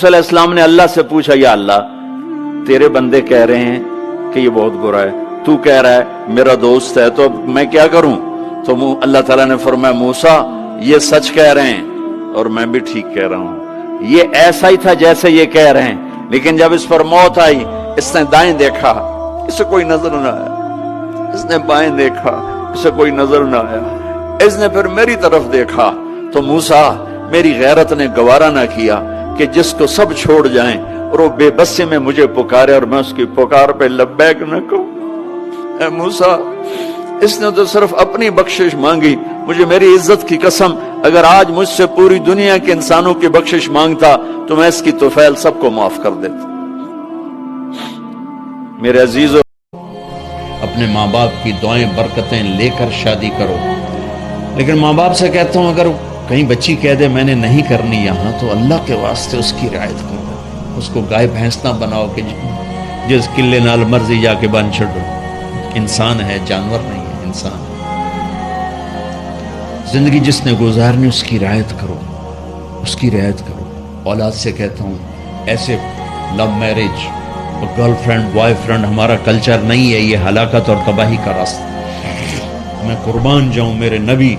علیہ السلام نے اللہ سے پوچھا، یا اللہ تیرے بندے کہہ رہے ہیں کہ یہ بہت برا ہے، تو کہہ رہا ہے میرا دوست ہے، تو اب میں کیا کروں؟ تو اللہ تعالیٰ نے فرمایا موسیٰ یہ سچ کہہ رہے ہیں اور میں بھی ٹھیک کہہ رہا ہوں، یہ ایسا ہی تھا جیسے یہ کہہ رہے ہیں، لیکن جب اس پر موت آئی اس نے دائیں دیکھا، اسے کوئی نظر نہ آیا، اس نے بائیں دیکھا، اسے کوئی نظر نہ آیا، اس نے پھر میری طرف دیکھا تو موسیٰ میری غیرت نے گوارا نہ کیا کہ جس کو سب چھوڑ جائیں اور وہ بے بسی میں مجھے پکارے اور میں اس کی پکار پہ لبیک نہ کہوں۔ اے موسیٰ اس نے تو صرف اپنی بخشش مانگی، مجھے میری عزت کی قسم اگر آج مجھ سے پوری دنیا کے انسانوں کی بخشش مانگتا تو میں اس کی طفیل سب کو معاف کر دیتا۔ میرے عزیزو، اپنے ماں باپ کی دعائیں برکتیں لے کر شادی کرو، لیکن ماں باپ سے کہتا ہوں اگر کہیں بچی کہہ دے میں نے نہیں کرنی یہاں تو اللہ کے واسطے اس کی رعایت کرو، اس کو گائے بھینس نہ بناؤ کہ جس قلے نال مرضی جا کے بن چھڑو۔ انسان ہے، جانور نہیں ہے، انسان ہے۔ زندگی جس نے گزارنی اس کی رعایت کرو، اس کی رعایت کرو۔ اولاد سے کہتا ہوں ایسے لو میرج اور گرل فرینڈ بوائے فرینڈ ہمارا کلچر نہیں ہے، یہ ہلاکت اور تباہی کا راستہ۔ میں قربان جاؤں میرے نبی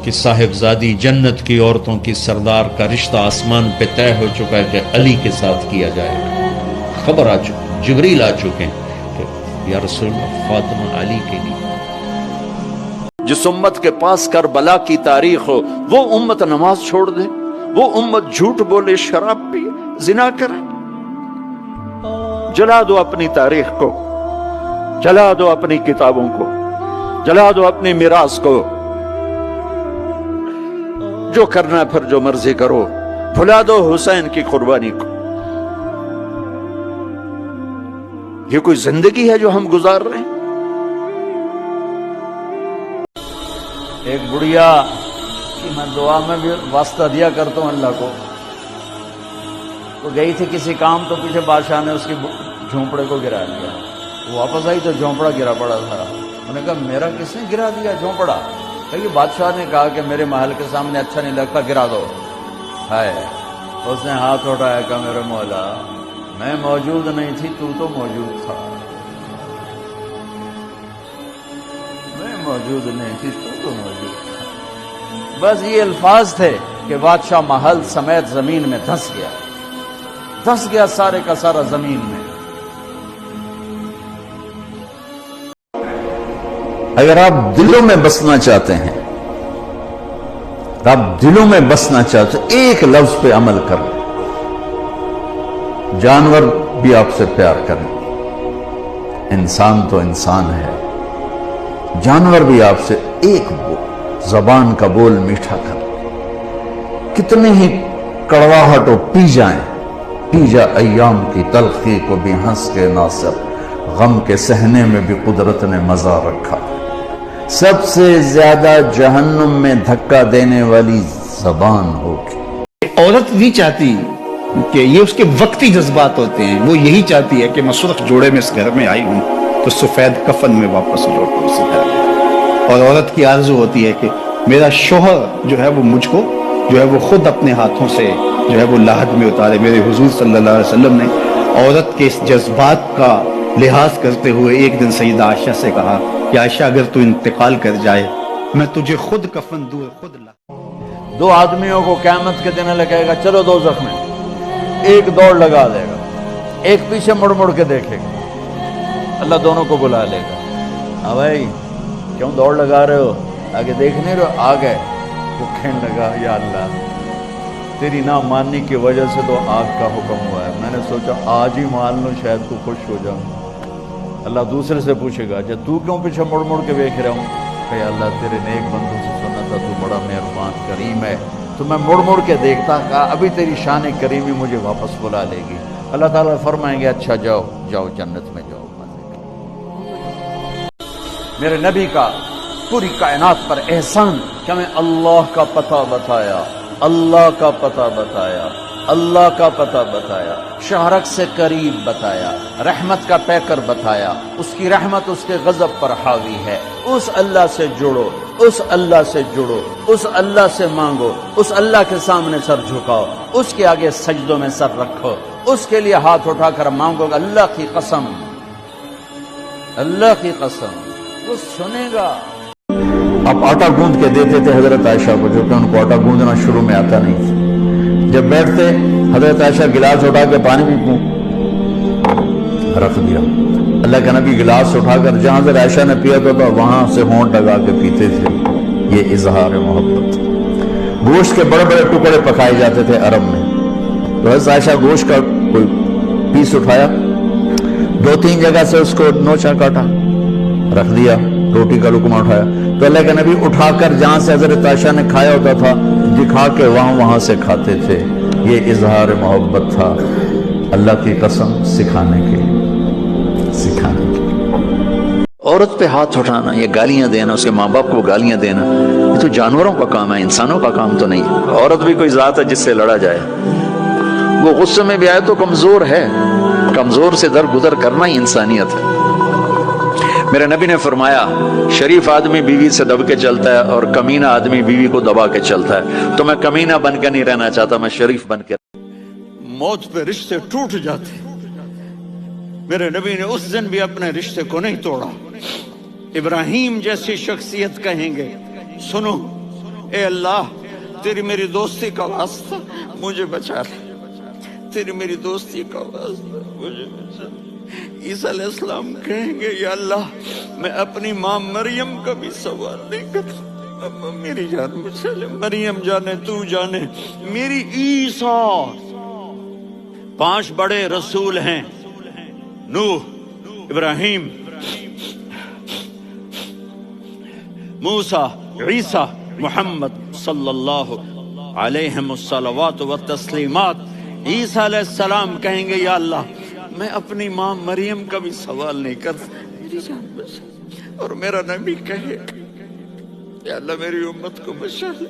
کہ صاحبزادی جنت کی عورتوں کی سردار کا رشتہ آسمان پہ طے ہو چکا ہے کہ علی کے ساتھ کیا جائے گا۔ خبر آ چکی، جبریل آ چکے ہیں کہ یا رسول اللہ فاطمہ علی کے لیے۔ جس امت کے پاس کربلا کی تاریخ ہو وہ امت نماز چھوڑ دے، وہ امت جھوٹ بولے، شراب پیے، زنا کرے۔ جلا دو اپنی تاریخ کو، جلا دو اپنی کتابوں کو، جلا دو اپنی میراث کو، جو کرنا پھر جو مرضی کرو، بھلا دو حسین کی قربانی کو۔ یہ کوئی زندگی ہے جو ہم گزار رہے ہیں؟ ایک بڑھیا کہ میں دعا میں بھی واسطہ دیا کرتا ہوں اللہ کو، تو گئی تھی کسی کام تو پیچھے بادشاہ نے اس کی جھونپڑے کو گرا دیا، وہ واپس آئی تو جھونپڑا گرا پڑا تھا۔ انہوں نے کہا میرا کس نے گرا دیا جھونپڑا؟ کہ بادشاہ نے کہا کہ میرے محل کے سامنے اچھا نہیں لگتا، گرا دو۔ ہے اس نے ہاتھ اٹھایا، کہا میرے مولا میں موجود نہیں تھی، تو موجود تھا، میں موجود نہیں تھی، تو موجود تھا۔ بس یہ الفاظ تھے کہ بادشاہ محل سمیت زمین میں دھس گیا، دھس گیا سارے کا سارا زمین میں۔ اگر آپ دلوں میں بسنا چاہتے ہیں، آپ دلوں میں بسنا چاہتے ہیں، ایک لفظ پہ عمل کریں۔ جانور بھی آپ سے پیار کریں، انسان تو انسان ہے، جانور بھی آپ سے ایک زبان کا بول میٹھا کریں۔ کتنے ہی کڑواہٹ ہو پی جائیں، پی جا ایام کی تلخی کو بھی ہنس کے ناصر، غم کے سہنے میں بھی قدرت نے مزہ رکھا۔ سب سے زیادہ جہنم میں دھکا دینے والی زبان ہوگی۔ عورت نہیں چاہتی کہ یہ اس کے وقتی جذبات ہوتے ہیں، وہ یہی چاہتی ہے کہ میں سرخ جوڑے میں اس گھر میں آئی ہوں تو سفید کفن میں واپس لوٹوں اسی گھر میں۔ اور عورت کی آرزو ہوتی ہے کہ میرا شوہر جو ہے وہ مجھ کو جو ہے وہ خود اپنے ہاتھوں سے جو ہے وہ لاحد میں اتارے۔ میرے حضور صلی اللہ علیہ وسلم نے عورت کے اس جذبات کا لحاظ کرتے ہوئے ایک دن سیدہ عائشہ سے کہا کہ عائشہ اگر تو انتقال کر جائے میں تجھے خود کفن دوں، خود لا۔ دو آدمیوں کو قیامت کے دن لگے گا چلو دوزخ میں، ایک دوڑ لگا دے گا، ایک پیچھے مڑ مڑ کے دیکھے گا، اللہ دونوں کو بلا لے گا۔ ہاں بھائی کیوں دوڑ لگا رہے ہو، آگے دیکھ نہیں رہے ہو؟ آگے وہ کہنے لگا یا اللہ تیری نہ ماننے کی وجہ سے تو آگ کا حکم ہوا ہے، میں نے سوچا آج ہی مان لوں شاید تو خوش ہو جاؤں۔ اللہ دوسرے سے پوچھے گا اچھا تو کیوں پیچھے مڑ مڑ کے دیکھ رہا ہوں؟ کہ اللہ تیرے نیک بندوں سے سنا تھا تو بڑا مہربان کریم ہے، تو میں مڑ مڑ کے دیکھتا، کہا ابھی تیری شان کریمی مجھے واپس بلا لے گی۔ اللہ تعالیٰ فرمائیں گے اچھا جاؤ جاؤ جنت میں جاؤ۔ میرے نبی کا پوری کائنات پر احسان کہ ہمیں اللہ کا پتہ بتایا، اللہ کا پتہ بتایا، اللہ کا پتہ بتایا، شہرک سے قریب بتایا، رحمت کا پیکر بتایا، اس کی رحمت اس کے غضب پر حاوی ہے، اس اللہ سے جڑو، اس اللہ سے جڑو، اس اللہ سے مانگو، اس اللہ کے سامنے سر جھکاؤ، اس کے آگے سجدوں میں سر رکھو، اس کے لیے ہاتھ اٹھا کر مانگو گا۔ اللہ کی قسم، اللہ کی قسم، وہ سنے گا۔ آپ آٹا گوندھ کے دیتے تھے حضرت عائشہ کو، جو کہ ان کو آٹا گوندنا شروع میں آتا نہیں تھا۔ جب بیٹھتے حضرت عائشہ گلاس اٹھا کے پانی بھی رکھ دیا، اللہ کا نبی گلاس اٹھا کر جہاں حضرت عائشہ نے پیا تھا وہاں سے ہونٹ لگا کے پیتے تھے۔ یہ اظہار محبت۔ گوشت کے بڑے بڑے ٹکڑے پکائے جاتے تھے عرب میں، تو حضرت عائشہ گوشت کا کوئی پیس اٹھایا، 2-3 جگہ سے اس کو نوچا کاٹا، رکھ دیا، روٹی کا لقمہ اٹھایا، تو اللہ کے نبی اٹھا کر جہاں سے حضرت عائشہ نے کھایا ہوتا تھا دکھا کے وہاں سے کھاتے تھے۔ یہ اظہار محبت تھا، اللہ کی قسم، سکھانے کے۔ عورت پہ ہاتھ اٹھانا، یہ گالیاں دینا، اس کے ماں باپ کو گالیاں دینا، یہ تو جانوروں کا کام ہے، انسانوں کا کام تو نہیں۔ عورت بھی کوئی ذات ہے جس سے لڑا جائے، وہ غصے میں بھی آئے تو کمزور ہے، کمزور سے درگزر کرنا ہی انسانیت ہے۔ میرے نبی نے فرمایا شریف آدمی بیوی سے دب کے چلتا ہے اور کمینہ آدمی بیوی کو دبا کے چلتا ہے، تو میں کمینہ بن کے نہیں رہنا چاہتا، میں شریف بن کے۔ موت پہ رشتے ٹوٹ جاتے، میرے نبی نے اس دن بھی اپنے رشتے کو نہیں توڑا۔ ابراہیم جیسی شخصیت کہیں گے سنو اے اللہ تیری میری دوستی کا واسطہ مجھے بچا لے، تیری میری دوستی کا واسطہ مجھے بچا لے۔ عیسیٰ علیہ السلام کہیں گے یا اللہ میں اپنی ماں مریم کا بھی سوال نہیں کرتا، میری جان بچا لے، مریم جانے تو جانے میری عیسیٰ۔ 5 بڑے رسول ہیں، نوح، ابراہیم، موسیٰ، عیسیٰ، محمد صلی اللہ علیہ الصلوات والتسلیمات۔ عیسیٰ علیہ السلام کہیں گے یا اللہ میں اپنی ماں مریم کا بھی سوال نہیں کرتا، میری جان بچا۔ اور میرا نبی کہے یا اللہ میری امت کو بچا لے۔